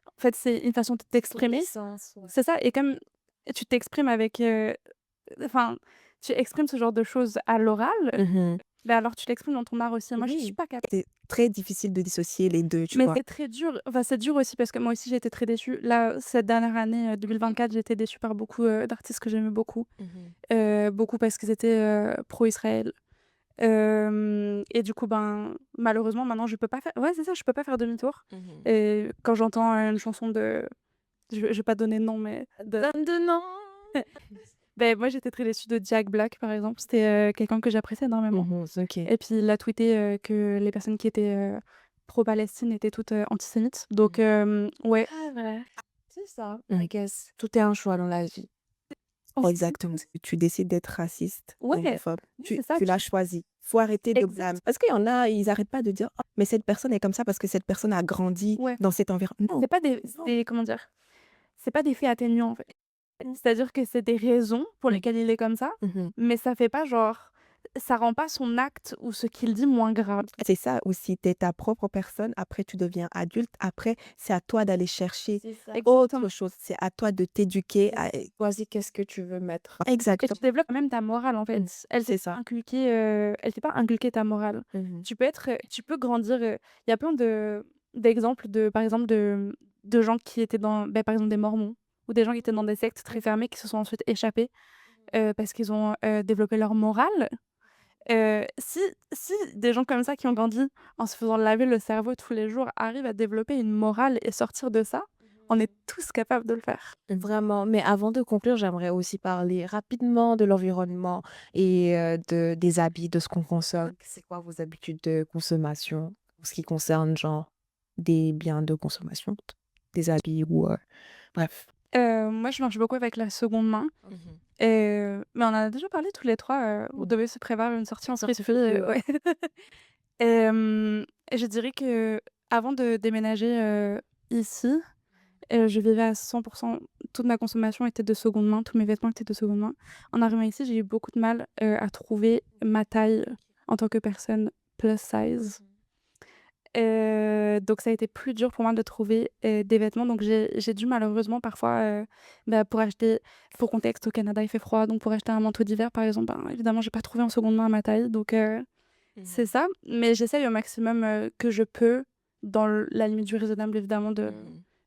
Speaker 2: en fait, c'est une façon de
Speaker 3: Ton
Speaker 2: t'exprimer.
Speaker 3: essence, ouais.
Speaker 2: C'est ça et comme tu t'exprimes avec, enfin, tu exprimes ce genre de choses à l'oral,
Speaker 3: Mhm.
Speaker 2: bah, alors tu l'exprimes dans ton art aussi. Moi, je suis
Speaker 1: Oui,
Speaker 2: pas capable.
Speaker 1: c'est très difficile de dissocier les 2, tu
Speaker 2: Mais
Speaker 1: vois?
Speaker 2: c'est très dur. Enfin, c'est dur aussi parce que moi aussi, j'ai été très déçue. Là, cette dernière année, 2024, j'ai été déçue par beaucoup, d'artistes que j'aimais beaucoup.
Speaker 3: Mhm.
Speaker 2: Beaucoup parce qu'ils étaient, pro-Israël. Et du coup, ben, malheureusement, maintenant, je peux pas faire ouais, c'est ça, je peux pas faire demi-tour.
Speaker 3: Mhm.
Speaker 2: Et quand j'entends une chanson de je vais pas donner de nom, mais de
Speaker 3: Donne de nom.
Speaker 2: beh, moi, j'étais très déçue de Jack Black, par exemple. C'était, quelqu'un que j'appréciais énormément.
Speaker 3: Mhm. Ok.
Speaker 2: Et puis il a tweeté, que les personnes qui étaient, pro-Palestine étaient toutes, antisémites. Donc ouais.
Speaker 3: Ah, vrai. C'est ça, I guess. Tout est un choix dans la vie.
Speaker 2: Aussi
Speaker 1: Exactement. Tu décides d'être raciste,
Speaker 2: ouais,
Speaker 1: homophobe,
Speaker 2: oui,
Speaker 1: tu
Speaker 2: c'est ça,
Speaker 1: tu l'as
Speaker 2: tu
Speaker 1: choisi. Faut arrêter de blâmer.
Speaker 2: exact,
Speaker 1: Parce qu'il y en a, ils arrêtent pas de dire: «Oh, mais cette personne est comme ça parce que cette personne a grandi
Speaker 2: ouais.
Speaker 1: dans cet environnement». Non,
Speaker 2: C'est pas des
Speaker 1: non.
Speaker 2: des comment dire? C'est pas des faits atténuants, en fait. C'est-à-dire que c'est des raisons pour
Speaker 1: Mmh.
Speaker 2: lesquelles il est comme ça,
Speaker 1: Mmh.
Speaker 2: mais ça fait pas genre ça rend pas son acte ou ce qu'il dit moins grave.
Speaker 1: C'est ça aussi, tu es ta propre personne, après tu deviens adulte, après c'est à toi d'aller chercher
Speaker 3: C'est ça.
Speaker 1: autre
Speaker 2: Exactement.
Speaker 1: chose. C'est à toi de t'éduquer à
Speaker 3: Choisis qu'est-ce que tu veux mettre.
Speaker 2: Et tu
Speaker 1: exactement.
Speaker 2: développes quand même ta morale, en
Speaker 1: Mmh.
Speaker 2: fait. Elle
Speaker 1: C'est
Speaker 2: t'est pas
Speaker 1: ça.
Speaker 2: inculquée, elle t'est pas inculqué ta morale.
Speaker 3: Mhm.
Speaker 2: Tu peux grandir, il y a plein d'exemples de par exemple, de gens qui étaient dans bah, par exemple, des mormons ou des gens qui étaient dans des sectes très fermées qui se sont ensuite échappés, parce qu'ils ont, développé leur morale. Si des gens comme ça qui ont grandi en se faisant laver le cerveau tous les jours arrivent à développer une morale et sortir de ça, on est tous capables de le faire.
Speaker 3: Vraiment, mais avant de conclure, j'aimerais aussi parler rapidement de l'environnement et des habits, de ce qu'on consomme. C'est quoi vos habitudes de consommation en ce qui concerne, genre, des biens de consommation, des habits ou bref.
Speaker 2: Moi, je marche beaucoup avec la seconde main.
Speaker 3: Mhm.
Speaker 2: Mais on en a déjà parlé tous les 3. On devait se prévoir une sortie en
Speaker 3: Sortie
Speaker 2: Spring,
Speaker 3: de-
Speaker 2: ouais. Hem, je dirais qu'avant de déménager, ici, je vivais à 100 toute ma consommation était de seconde main, tous mes vêtements étaient de seconde main. En arrivant ici, j'ai eu beaucoup de mal, à trouver ma taille en tant que personne plus size. Donc ça a été plus dur pour moi de trouver, des vêtements. Donc j'ai dû malheureusement parfois, bah, pour contexte, au Canada, il fait froid, donc pour acheter un manteau d'hiver, par exemple, ben, évidemment, j'ai pas trouvé en seconde main à ma taille. Donc c'est
Speaker 3: Mhm.
Speaker 2: ça. Mais j'essaye au maximum, que je peux, dans la limite du raisonnable évidemment,
Speaker 3: Mhm.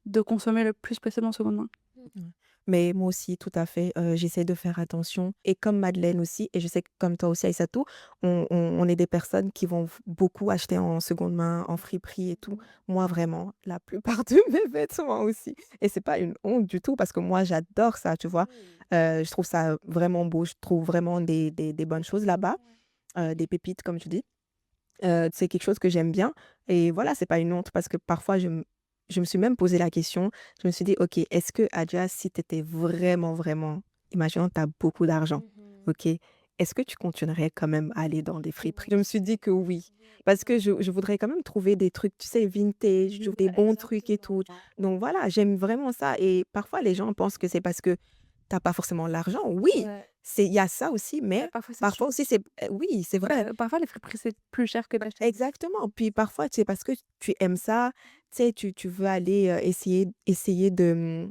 Speaker 2: de consommer le plus possible en seconde main.
Speaker 1: Mmh. Mais moi aussi, tout à fait, j'essaie de faire attention et comme Madeleine aussi et je sais que comme toi aussi Aïssatou, on est des personnes qui vont beaucoup acheter en seconde main, en friperie et tout. Moi, vraiment, la plupart de mes vêtements aussi et c'est pas une honte du tout parce que moi, j'adore ça, tu vois? Je trouve ça vraiment beau, je trouve vraiment des bonnes choses là-bas, des pépites comme tu dis. C'est quelque chose que j'aime bien et voilà, c'est pas une honte parce que parfois je me suis même posé la question, je me suis dit: «OK, est-ce que Adja, si tu étais vraiment, vraiment imaginons tu as beaucoup d'argent,
Speaker 3: Mhm.
Speaker 1: OK, est-ce que tu continuerais quand même à aller dans des friperies?» Je me suis dit que oui, parce que je voudrais quand même trouver des trucs, tu sais, vintage, je trouve des bons trucs et tout. Donc voilà, j'aime vraiment ça et parfois les gens pensent que c'est parce que tu as pas forcément l'argent. Oui,
Speaker 3: Ouais.
Speaker 1: il y a ça aussi, mais
Speaker 2: Parfois c'est
Speaker 1: parfois aussi c'est oui, c'est vrai.
Speaker 2: parfois les friperies, c'est plus cher que d'acheter.
Speaker 1: Exactement. Puis parfois, c'est parce que tu aimes ça, tu sais, tu veux aller, essayer de,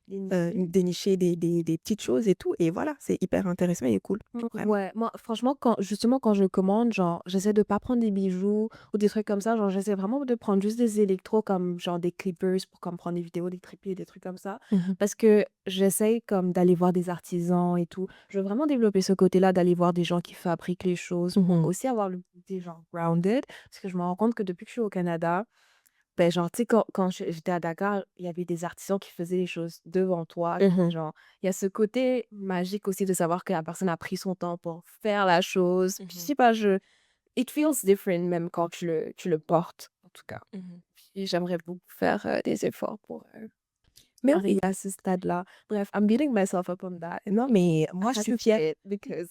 Speaker 3: L'initier.
Speaker 1: dénicher des petites choses et tout et voilà, c'est hyper intéressant et cool, vraiment.
Speaker 3: Ouais, moi, franchement, justement, quand je commande, genre, j'essaie de pas prendre des bijoux ou des trucs comme ça. Genre, j'essaie vraiment de prendre juste des électros comme, genre, des clippers pour comme prendre des vidéos, des trépieds, des trucs comme ça.
Speaker 1: Mmh.
Speaker 3: Parce que j'essaie comme d'aller voir des artisans et tout. Je veux vraiment développer ce côté-là, d'aller voir des gens qui fabriquent les choses pour
Speaker 1: Mmh.
Speaker 3: aussi avoir le côté, genre, grounded. Parce que je me rends compte que depuis que je suis au Canada, ben, genre, tu sais, quand j'étais à Dakar, il y avait des artisans qui faisaient les choses devant toi.
Speaker 1: Mmh.
Speaker 3: Genre, il y a ce côté magique aussi de savoir que la personne a pris son temps pour faire la chose. Puis, je
Speaker 1: Mmh.
Speaker 3: sais pas, it feels different même quand tu le portes, en tout cas.
Speaker 1: Mmh.
Speaker 3: Puis, j'aimerais beaucoup faire des efforts pour
Speaker 1: Mais oui,
Speaker 3: arriver à ce stade-là. Bref, I'm beating myself up on that.
Speaker 1: non, mais
Speaker 3: I
Speaker 1: moi, je
Speaker 3: had
Speaker 1: suis
Speaker 3: to
Speaker 1: fière.
Speaker 3: say it because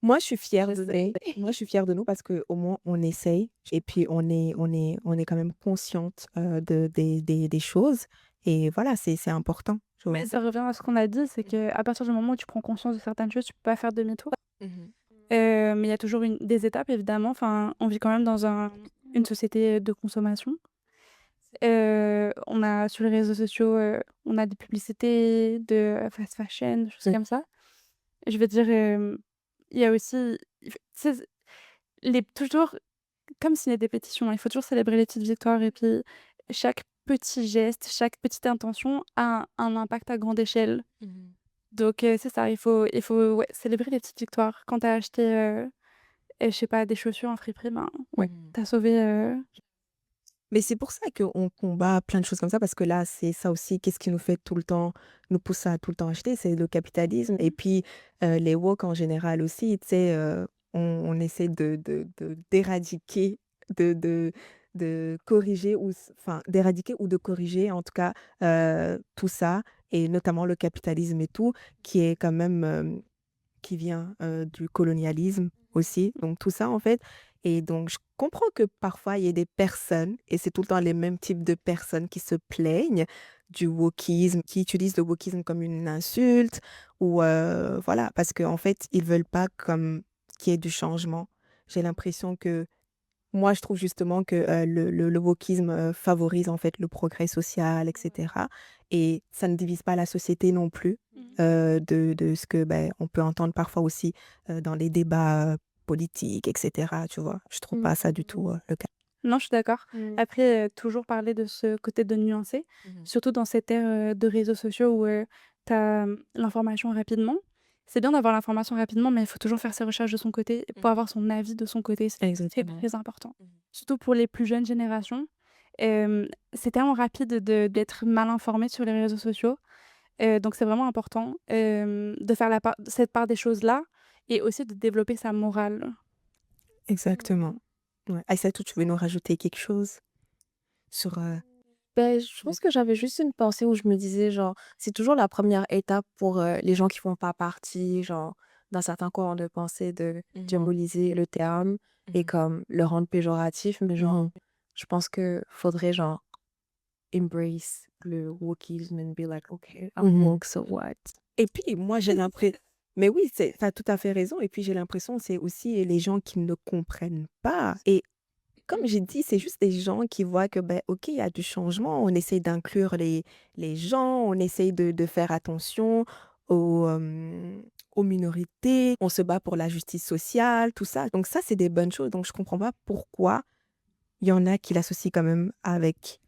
Speaker 1: Moi, je suis fière de
Speaker 3: j'essaie.
Speaker 1: nous. Moi, je suis fière de nous parce qu'au moins on essaye et puis on est quand même consciente, des choses et voilà, c'est important, tu vois?
Speaker 2: Mais ça revient à ce qu'on a dit, c'est qu'à partir du moment où tu prends conscience de certaines choses, tu peux pas faire demi-tour.
Speaker 3: Mhm.
Speaker 2: Mais il y a toujours des étapes, évidemment. Enfin, on vit quand même dans une société de consommation. On a sur les réseaux sociaux, on a des publicités de fast fashion, des choses
Speaker 3: Mm.
Speaker 2: comme ça. Je veux dire, il y a aussi, tu sais, toujours comme s'il y a des pétitions, il faut toujours célébrer les petites victoires et puis chaque petit geste, chaque petite intention a un impact à grande échelle.
Speaker 3: Mhm.
Speaker 2: Donc c'est ça, il faut ouais, célébrer les petites victoires. Quand tu as acheté, je sais pas, des chaussures en friperie, ben, ouais,
Speaker 3: Mhm.
Speaker 2: tu as sauvé,
Speaker 1: Mais c'est pour ça qu'on combat plein de choses comme ça, parce que là, c'est ça aussi, qu'est-ce qui nous fait tout le temps, nous pousse à tout le temps acheter, c'est le capitalisme. Et puis, les woke en général aussi, tu sais, on essaie d'éradiquer, de, de, de corriger, enfin, d'éradiquer ou de corriger, en tout cas, tout ça, et notamment le capitalisme et tout, qui est quand même qui vient du colonialisme aussi. Donc tout ça, en fait. Et donc, je comprends que parfois, il y ait des personnes, et c'est tout le temps les mêmes types de personnes qui se plaignent du wokisme, qui utilisent le wokisme comme une insulte, ou voilà, parce qu'en fait, ils veulent pas comme qu'il y ait du changement. J'ai l'impression que moi, je trouve justement que le wokisme favorise en fait le progrès social, etc. Et ça ne divise pas la société non plus,
Speaker 2: Mmh.
Speaker 1: de ce que on peut entendre parfois aussi dans les débats politiques, etc. Tu vois, je trouve
Speaker 3: Mm.
Speaker 1: pas ça du tout le cas.
Speaker 2: Non, je suis d'accord.
Speaker 3: Mm.
Speaker 2: Après, toujours parler de ce côté de nuancer,
Speaker 3: Mhm.
Speaker 2: surtout dans cette ère, de réseaux sociaux où, tu as, l'information rapidement. C'est bien d'avoir l'information rapidement, mais il faut toujours faire ses recherches de son côté pour avoir son avis de son côté. C'est
Speaker 1: Exactement.
Speaker 2: très important.
Speaker 3: Mhm.
Speaker 2: Surtout pour les plus jeunes générations. C'est tellement rapide d'être mal informé sur les réseaux sociaux. Donc c'est vraiment important, de faire cette part des choses-là et aussi de développer sa morale.
Speaker 1: Exactement. Ouais. Aïssatou, tu veux nous rajouter quelque chose sur...
Speaker 3: Ben, je pense que j'avais juste une pensée où je me disais, genre, c'est toujours la première étape pour les gens qui font pas partie, genre, d'un certain courant de pensée de
Speaker 1: Mhm.
Speaker 3: diaboliser le terme et
Speaker 1: Mhm.
Speaker 3: comme le rendre péjoratif. Mais genre,
Speaker 1: Mhm.
Speaker 3: je pense que faudrait, genre, embrace le wokisme and be like, okay, I'm
Speaker 1: Mhm.
Speaker 3: woke, so what?
Speaker 1: Et puis, moi, j'ai l'impression... Mais oui, tu as tout à fait raison. Et puis, j'ai l'impression c'est aussi les gens qui ne comprennent pas. Et comme j'ai dit, c'est juste des gens qui voient que, OK, il y a du changement. On essaye d'inclure les gens, on essaye de faire attention aux minorités, on se bat pour la justice sociale, tout ça. Donc ça, c'est des bonnes choses. Donc je comprends pas pourquoi il y en a qui l'associent quand même avec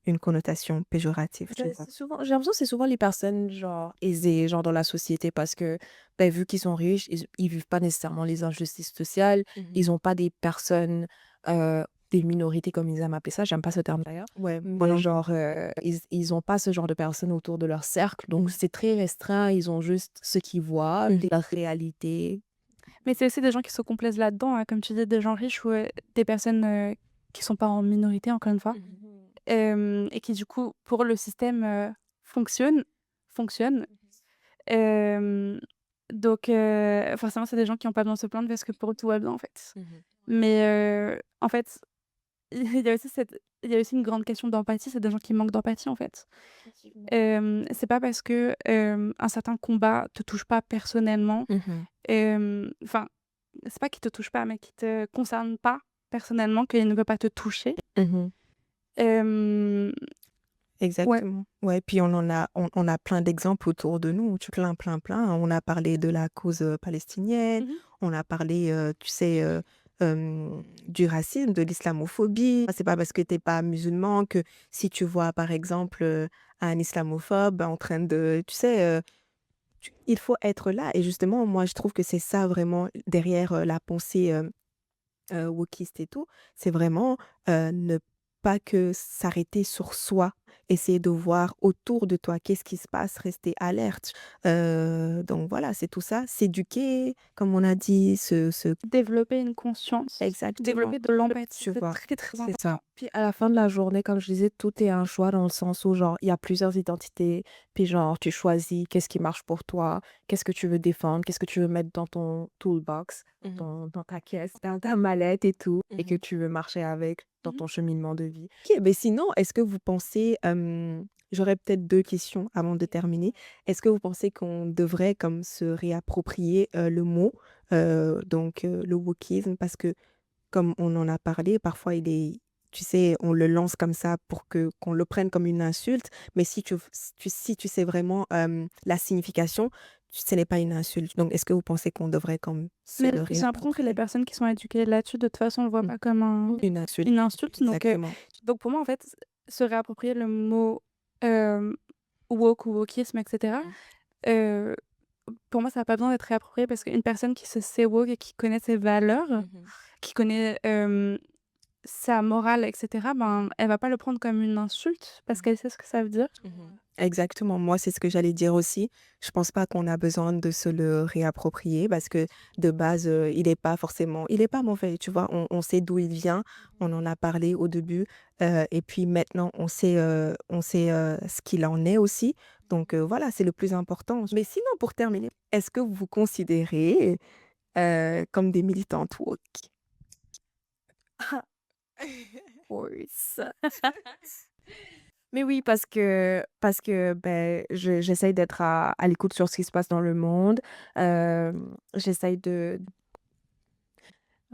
Speaker 1: une connotation péjorative, tu
Speaker 3: Ben,
Speaker 1: vois.
Speaker 3: j'ai l'impression que c'est souvent les personnes genre aisées genre dans la société parce que ben, vu qu'ils sont riches ils vivent pas nécessairement les injustices sociales, ils ont pas des personnes des minorités comme ils aiment appeler ça, j'aime pas ce terme d'ailleurs,
Speaker 1: Ouais, moi
Speaker 3: mais
Speaker 1: non plus.
Speaker 3: genre ils ont pas ce genre de personnes autour de leur cercle, donc c'est très restreint, ils ont juste ce qu'ils voient,
Speaker 1: Mhm.
Speaker 3: la réalité.
Speaker 2: Mais c'est aussi des gens qui se complaisent là-dedans, hein, comme tu dis, des gens riches ou des personnes qui sont pas en minorité, encore une fois, et qui, du coup, pour le système, fonctionnent. Euh, donc, forcément, c'est des gens qui n'ont pas besoin de se plaindre parce que pour eux, tout va bien, en fait.
Speaker 3: Mhm.
Speaker 2: Mais en fait, il y a aussi une grande question d'empathie, c'est des gens qui manquent d'empathie, en fait. C'est pas parce que un certain combat te touche pas personnellement,
Speaker 3: Mhm.
Speaker 2: enfin, c'est pas qu'il te touche pas, mais qui te concerne pas personnellement, qu'il ne peut pas te toucher.
Speaker 3: Mhm.
Speaker 2: Hem, ouais.
Speaker 1: Exactement. Ouais, puis on a plein d'exemples autour de nous, plein, plein, plein. On a parlé de la cause palestinienne,
Speaker 2: Mmh.
Speaker 1: on a parlé, tu sais, du racisme, de l'islamophobie. C'est pas parce que t'es pas musulman que si tu vois, par exemple, un islamophobe en train de, tu sais, il faut être là. Et justement, moi, je trouve que c'est ça vraiment derrière la pensée wokiste et tout, c'est vraiment ne pas que s'arrêter sur soi, essayer de voir autour de toi qu'est-ce qui se passe, rester alerte. Donc voilà, c'est tout ça, s'éduquer, comme on a dit,
Speaker 2: Développer une conscience,
Speaker 1: exactement,
Speaker 2: développer de l'empathie,
Speaker 1: tu
Speaker 2: c'est
Speaker 1: vois,
Speaker 2: très, très
Speaker 1: c'est
Speaker 2: important.
Speaker 1: ça.
Speaker 3: Puis à la fin de la journée, comme je disais, tout est un choix dans le sens où, genre, il y a plusieurs identités. Puis, genre, tu choisis qu'est-ce qui marche pour toi, qu'est-ce que tu veux défendre, qu'est-ce que tu veux mettre dans ton toolbox, dans ta caisse, dans ta mallette et tout, et que tu veux marcher avec dans ton cheminement de vie.
Speaker 1: Ok, mais sinon, est-ce que vous pensez j'aurais peut-être 2 questions avant de terminer. Est-ce que vous pensez qu'on devrait comme se réapproprier, le mot, le wokisme? Parce que comme on en a parlé, parfois il est tu sais, on le lance comme ça pour que qu'on le prenne comme une insulte, mais si tu sais vraiment, la signification, ce n'est pas une insulte. Donc est-ce que vous pensez qu'on devrait comme se
Speaker 2: Mais
Speaker 1: le
Speaker 2: j'ai l'impression que les
Speaker 1: réapproprier?
Speaker 2: personnes qui sont éduquées là-dessus, de toute façon, le voient
Speaker 1: Mmh.
Speaker 2: pas comme
Speaker 1: Une insulte,
Speaker 2: une insulte.
Speaker 1: exactement.
Speaker 2: Donc pour moi, en fait, se réapproprier le mot woke ou wokisme, etc.,
Speaker 1: Mmh.
Speaker 2: euh, pour moi, ça n'a pas besoin d'être réapproprié parce qu'une personne qui se sait woke et qui connaît ses valeurs,
Speaker 1: Mmh.
Speaker 2: qui connaît sa morale, etc., ben, elle va pas le prendre comme une insulte parce qu'elle sait ce que ça veut dire.
Speaker 1: Mmh. Exactement, moi, c'est ce que j'allais dire aussi. Je pense pas qu'on a besoin de se le réapproprier parce que de base, il est pas mauvais, tu vois? On sait d'où il vient, on en a parlé au début, et puis maintenant on sait, ce qu'il en est aussi. Donc, voilà, c'est le plus important. Mais sinon, pour terminer, est-ce que vous vous considérez, comme des militantes woke?
Speaker 3: Course. Mais oui, parce que j'essaye d'être à l'écoute sur ce qui se passe dans le monde. J'essaye de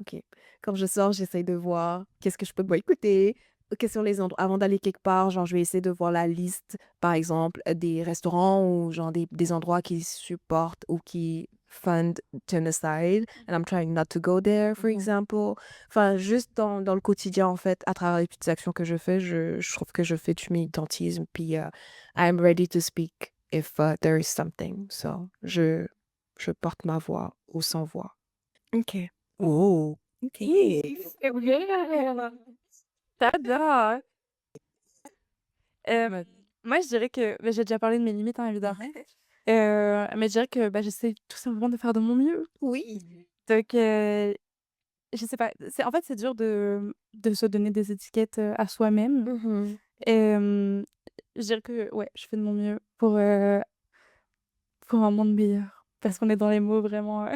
Speaker 3: OK. Quand je sors, j'essaye de voir qu'est-ce que je peux boycotter, quels sont les endroits avant d'aller quelque part, genre, je vais essayer de voir la liste, par exemple, des restaurants ou genre des endroits qui supportent ou qui fund genocide and I'm trying not to go there, for
Speaker 1: Mmh.
Speaker 3: example. Enfin, juste dans le quotidien, en fait, à travers les petites actions que je fais, je trouve que je fais du militantisme, puis I'm ready to speak if there is something. So, je porte ma voix ou sans voix.
Speaker 1: OK. Oh! OK.
Speaker 2: J'adore! Hem, Moi, je dirais que j'ai déjà parlé de mes limites, hein, évidemment. Mais je dirais que, j'essaie tout simplement de faire de mon mieux.
Speaker 1: Oui.
Speaker 2: Donc je sais pas, c'est dur de se donner des étiquettes, à soi-même.
Speaker 3: Mhm.
Speaker 2: Je dirais que, ouais, je fais de mon mieux pour un monde meilleur. Parce qu'on est dans les mots vraiment,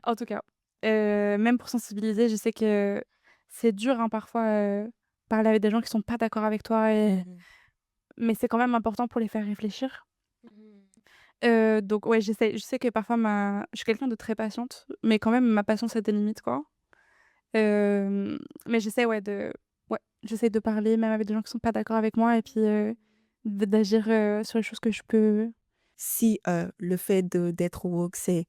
Speaker 2: en tout cas, même pour sensibiliser, je sais que c'est dur, hein, parfois, parler avec des gens qui sont pas d'accord avec toi
Speaker 1: Mmh.
Speaker 2: mais c'est quand même important pour les faire réfléchir.
Speaker 1: Mmh.
Speaker 2: Donc ouais, j'essaie je sais que parfois je suis quelqu'un de très patiente, mais quand même ma patience a des limites, quoi. Mais j'essaie, ouais, j'essaie de parler même avec des gens qui sont pas d'accord avec moi et puis, d'agir, sur les choses que je peux.
Speaker 1: Si, le fait d'être woke, c'est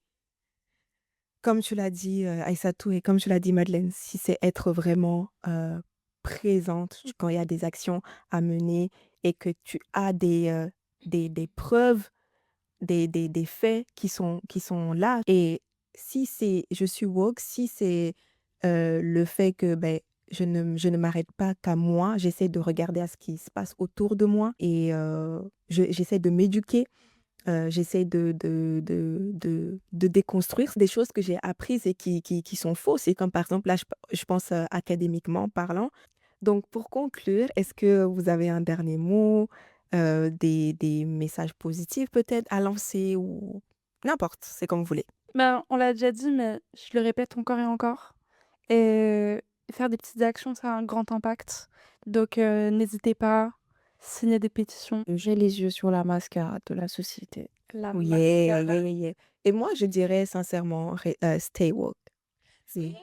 Speaker 1: comme tu l'as dit, Aïssatou et comme tu l'as dit Madeleine, si c'est être vraiment, présente quand il y a des actions à mener et que tu as des preuves, des faits qui sont là et si c'est je suis woke, si c'est, le fait que, beh, je ne m'arrête pas qu'à moi, j'essaie de regarder à ce qui se passe autour de moi et j'essaie de m'éduquer. J'essaie de déconstruire des choses que j'ai apprises et qui sont fausses et comme par exemple là je pense, académiquement parlant. Donc pour conclure, est-ce que vous avez un dernier mot, des messages positifs peut-être à lancer ou n'importe, c'est comme vous voulez?
Speaker 2: Ben, on l'a déjà dit, mais je le répète encore et encore, faire des petites actions, ça a un grand impact. Donc n'hésitez pas, signez des pétitions.
Speaker 3: J'ai les yeux sur la mascarade de la société.
Speaker 2: La
Speaker 1: Oh yeah,
Speaker 2: mascarade.
Speaker 1: yeah, yeah, yeah. Et moi je dirais sincèrement stay woke. Oui.